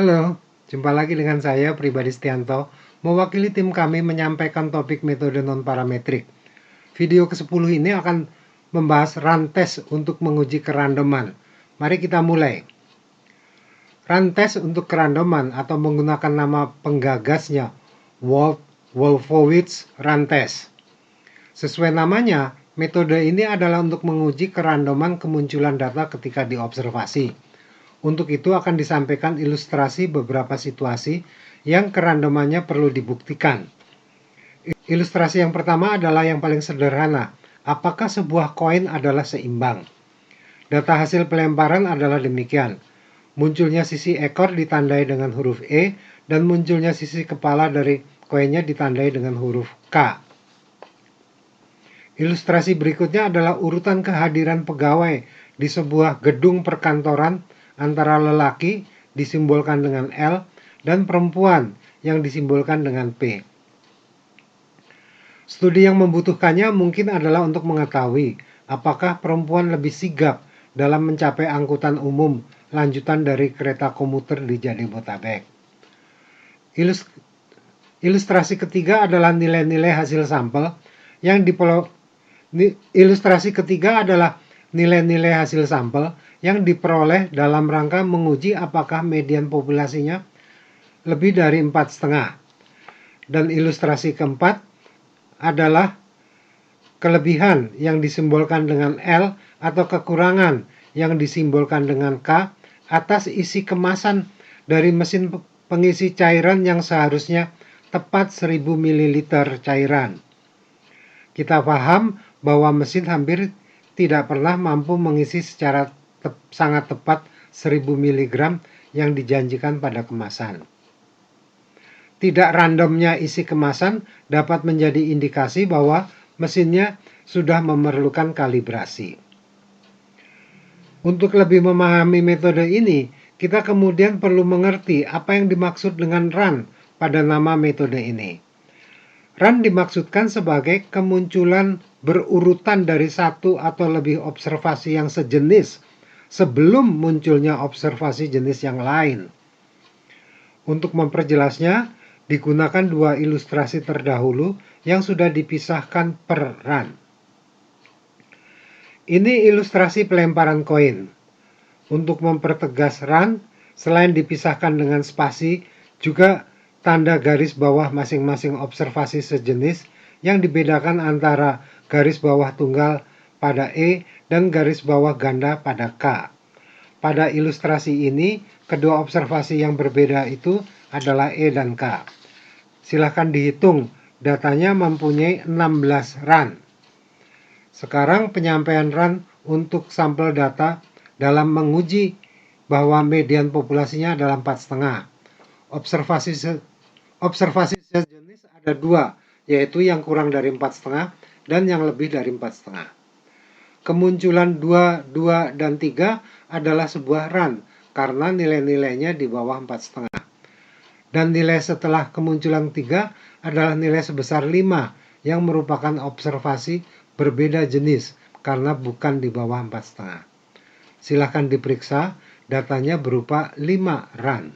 Halo, jumpa lagi dengan saya Pribadi Setianto, mewakili tim kami menyampaikan topik metode non-parametrik. Video ke-10 ini akan membahas run test untuk menguji kerandoman. Mari kita mulai. Run test untuk kerandoman atau menggunakan nama penggagasnya Wolfowitz run test. Sesuai namanya, metode ini adalah untuk menguji kerandoman kemunculan data ketika diobservasi. Untuk itu akan disampaikan ilustrasi beberapa situasi yang kerandomannya perlu dibuktikan. Ilustrasi yang pertama adalah yang paling sederhana. Apakah sebuah koin adalah seimbang? Data hasil pelemparan adalah demikian. Munculnya sisi ekor ditandai dengan huruf E dan munculnya sisi kepala dari koinnya ditandai dengan huruf K. Ilustrasi berikutnya adalah urutan kehadiran pegawai di sebuah gedung perkantoran antara lelaki disimbolkan dengan L dan perempuan yang disimbolkan dengan P. Studi yang membutuhkannya mungkin adalah untuk mengetahui apakah perempuan lebih sigap dalam mencapai angkutan umum lanjutan dari kereta komuter di Jabodetabek. Ilustrasi ketiga adalah nilai-nilai hasil sampel yang nilai-nilai hasil sampel yang diperoleh dalam rangka menguji apakah median populasinya lebih dari 4,5. Dan ilustrasi keempat adalah kelebihan yang disimbolkan dengan L atau kekurangan yang disimbolkan dengan K atas isi kemasan dari mesin pengisi cairan yang seharusnya tepat 1000 ml cairan. Kita paham bahwa mesin hampir tidak pernah mampu mengisi secara sangat tepat 1000 mg yang dijanjikan pada kemasan. Tidak randomnya isi kemasan dapat menjadi indikasi bahwa mesinnya sudah memerlukan kalibrasi. Untuk lebih memahami metode ini, kita kemudian perlu mengerti apa yang dimaksud dengan run pada nama metode ini. Run dimaksudkan sebagai kemunculan berurutan dari satu atau lebih observasi yang sejenis sebelum munculnya observasi jenis yang lain. Untuk memperjelasnya, digunakan dua ilustrasi terdahulu yang sudah dipisahkan per run. Ini ilustrasi pelemparan koin. Untuk mempertegas run, selain dipisahkan dengan spasi, juga tanda garis bawah masing-masing observasi sejenis yang dibedakan antara garis bawah tunggal pada E dan garis bawah ganda pada K. Pada ilustrasi ini, kedua observasi yang berbeda itu adalah E dan K. Silahkan dihitung, datanya mempunyai 16 run. Sekarang penyampaian run untuk sampel data dalam menguji bahwa median populasinya adalah 4,5. Observasi sejenis ada dua, yaitu yang kurang dari 4,5 dan yang lebih dari 4,5. Kemunculan 2, 2, dan 3 adalah sebuah run karena nilai-nilainya di bawah 4,5. Dan nilai setelah kemunculan 3 adalah nilai sebesar 5 yang merupakan observasi berbeda jenis karena bukan di bawah 4,5. Silahkan diperiksa, datanya berupa 5 run.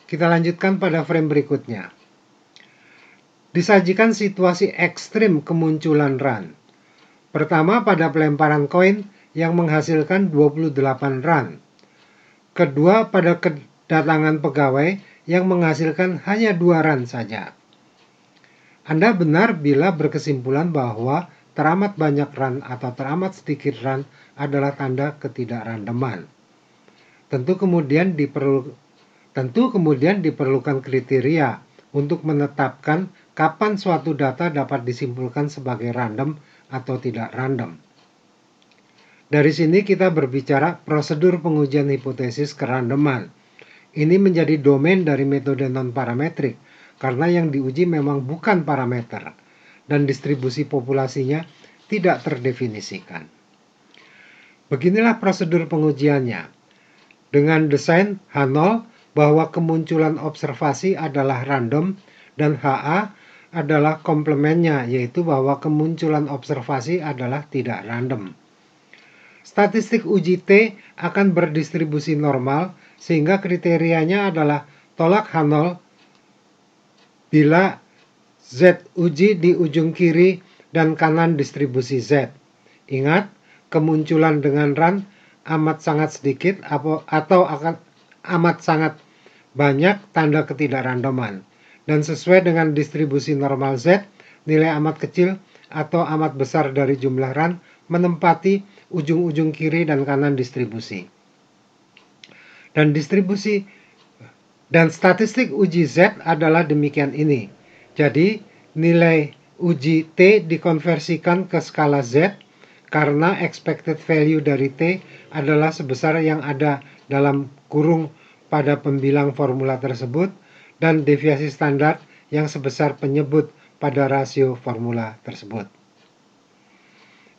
Kita lanjutkan pada frame berikutnya. Disajikan situasi ekstrim kemunculan run. Pertama pada pelemparan koin yang menghasilkan 28 run. Kedua pada kedatangan pegawai yang menghasilkan hanya 2 run saja. Anda benar bila berkesimpulan bahwa teramat banyak run atau teramat sedikit run adalah tanda ketidakrandoman. Tentu kemudian diperlukan kriteria untuk menetapkan kapan suatu data dapat disimpulkan sebagai random atau tidak random. Dari sini kita berbicara prosedur pengujian hipotesis kerandoman. Ini menjadi domain dari metode non-parametrik karena yang diuji memang bukan parameter dan distribusi populasinya tidak terdefinisikan. Beginilah prosedur pengujiannya. Dengan desain H0 bahwa kemunculan observasi adalah random dan HA adalah komplemennya, yaitu bahwa kemunculan observasi adalah tidak random. Statistik uji T akan berdistribusi normal sehingga kriterianya adalah tolak H0 bila Z uji di ujung kiri dan kanan distribusi Z. Ingat, kemunculan dengan run amat sangat sedikit atau akan amat sangat banyak tanda ketidakrandoman. Dan sesuai dengan distribusi normal Z, nilai amat kecil atau amat besar dari jumlah run menempati ujung-ujung kiri dan kanan distribusi. Dan statistik uji Z adalah demikian ini. Jadi, nilai uji T dikonversikan ke skala Z karena expected value dari T adalah sebesar yang ada dalam kurung pada pembilang formula tersebut dan deviasi standar yang sebesar penyebut pada rasio formula tersebut.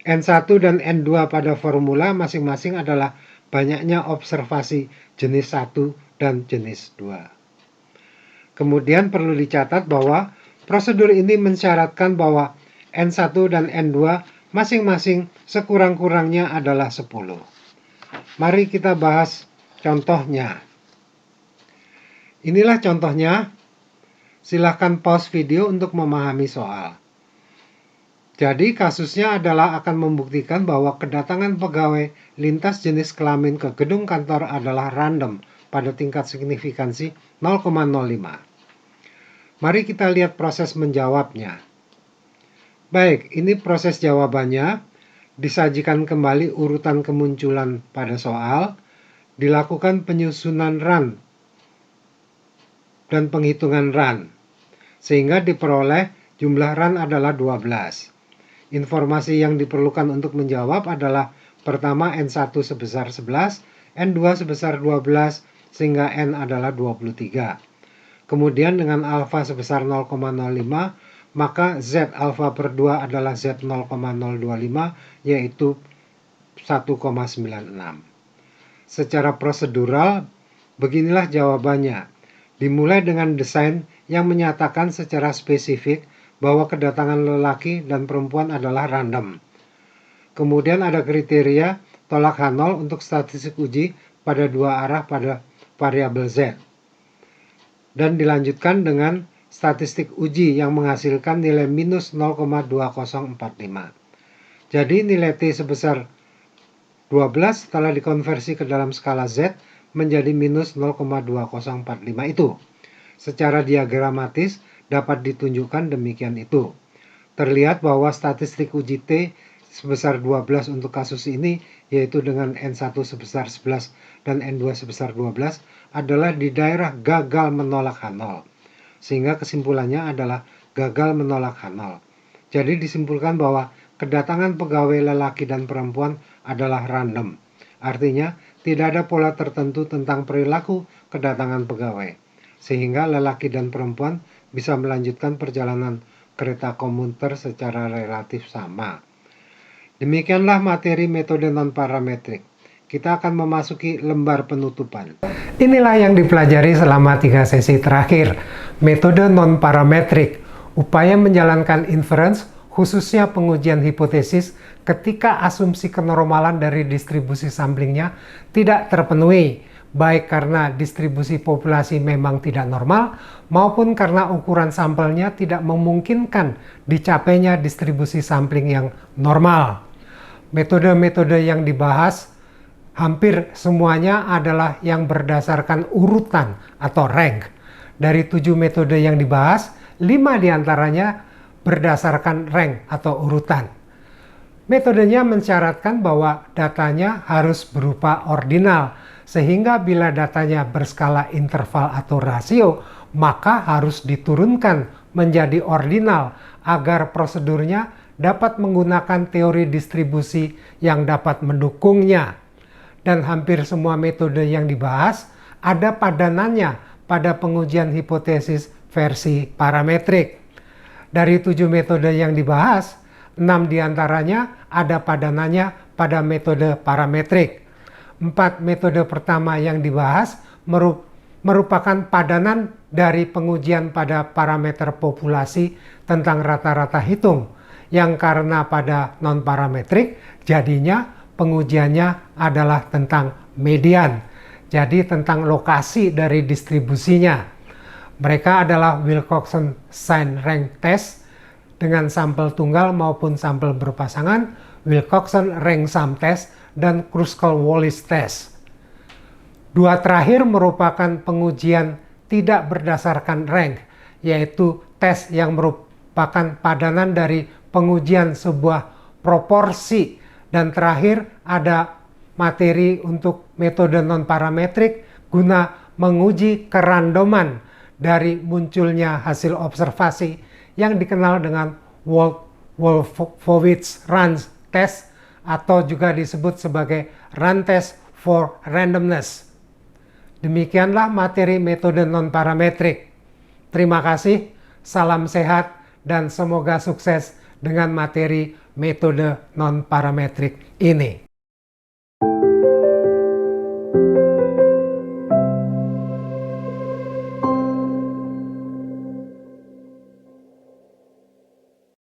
N1 dan N2 pada formula masing-masing adalah banyaknya observasi jenis 1 dan jenis 2. Kemudian perlu dicatat bahwa prosedur ini mensyaratkan bahwa N1 dan N2 masing-masing sekurang-kurangnya adalah 10. Mari kita bahas contohnya. Inilah contohnya. Silahkan pause video untuk memahami soal. Jadi kasusnya adalah akan membuktikan bahwa kedatangan pegawai lintas jenis kelamin ke gedung kantor adalah random pada tingkat signifikansi 0,05. Mari kita lihat proses menjawabnya. Baik, ini proses jawabannya. Disajikan kembali urutan kemunculan pada soal. Dilakukan penyusunan run dan penghitungan run. Sehingga diperoleh jumlah run adalah 12. Informasi yang diperlukan untuk menjawab adalah pertama N1 sebesar 11, N2 sebesar 12, sehingga N adalah 23. Kemudian dengan alfa sebesar 0,05, maka Z alfa per 2 adalah Z 0,025, yaitu 1,96. Secara prosedural, beginilah jawabannya. Dimulai dengan desain yang menyatakan secara spesifik bahwa kedatangan lelaki dan perempuan adalah random. Kemudian ada kriteria tolak H0 untuk statistik uji pada dua arah pada variabel Z. Dan dilanjutkan dengan statistik uji yang menghasilkan nilai minus 0,2045. Jadi nilai T sebesar 12 setelah dikonversi ke dalam skala Z menjadi minus 0,2045 itu. Secara diagramatis dapat ditunjukkan demikian itu. Terlihat bahwa statistik uji T sebesar 12 untuk kasus ini, yaitu dengan N1 sebesar 11 dan N2 sebesar 12, adalah di daerah gagal menolak H0. Sehingga kesimpulannya adalah gagal menolak H0. Jadi disimpulkan bahwa kedatangan pegawai lelaki dan perempuan adalah random. Artinya, tidak ada pola tertentu tentang perilaku kedatangan pegawai, sehingga lelaki dan perempuan bisa melanjutkan perjalanan kereta komuter secara relatif sama. Demikianlah materi metode non-parametrik. Kita akan memasuki lembar penutupan. Inilah yang dipelajari selama 3 sesi terakhir. Metode non-parametrik, upaya menjalankan inference, khususnya pengujian hipotesis ketika asumsi kenormalan dari distribusi samplingnya tidak terpenuhi, baik karena distribusi populasi memang tidak normal, maupun karena ukuran sampelnya tidak memungkinkan dicapainya distribusi sampling yang normal. Metode-metode yang dibahas hampir semuanya adalah yang berdasarkan urutan atau rank. Dari 7 metode yang dibahas, 5 diantaranya berdasarkan rank atau urutan. Metodenya mensyaratkan bahwa datanya harus berupa ordinal, sehingga bila datanya berskala interval atau rasio, maka harus diturunkan menjadi ordinal agar prosedurnya dapat menggunakan teori distribusi yang dapat mendukungnya. Dan hampir semua metode yang dibahas ada padanannya pada pengujian hipotesis versi parametrik. Dari 7 metode yang dibahas, 6 diantaranya ada padanannya pada metode parametrik. 4 metode pertama yang dibahas merupakan padanan dari pengujian pada parameter populasi tentang rata-rata hitung, yang karena pada non-parametrik jadinya pengujiannya adalah tentang median. jadi tentang lokasi dari distribusinya. Mereka adalah Wilcoxon Sign Rank Test dengan sampel tunggal maupun sampel berpasangan, Wilcoxon Rank Sum Test, dan Kruskal-Wallis Test. Dua terakhir merupakan pengujian tidak berdasarkan rank, yaitu tes yang merupakan padanan dari pengujian sebuah proporsi, dan terakhir ada materi untuk metode non-parametrik guna menguji kerandoman dari munculnya hasil observasi yang dikenal dengan Wolfowitz Rand Test atau juga disebut sebagai Rand Test for Randomness. Demikianlah materi metode non-parametrik. Terima kasih, salam sehat, dan semoga sukses dengan materi metode non-parametrik ini.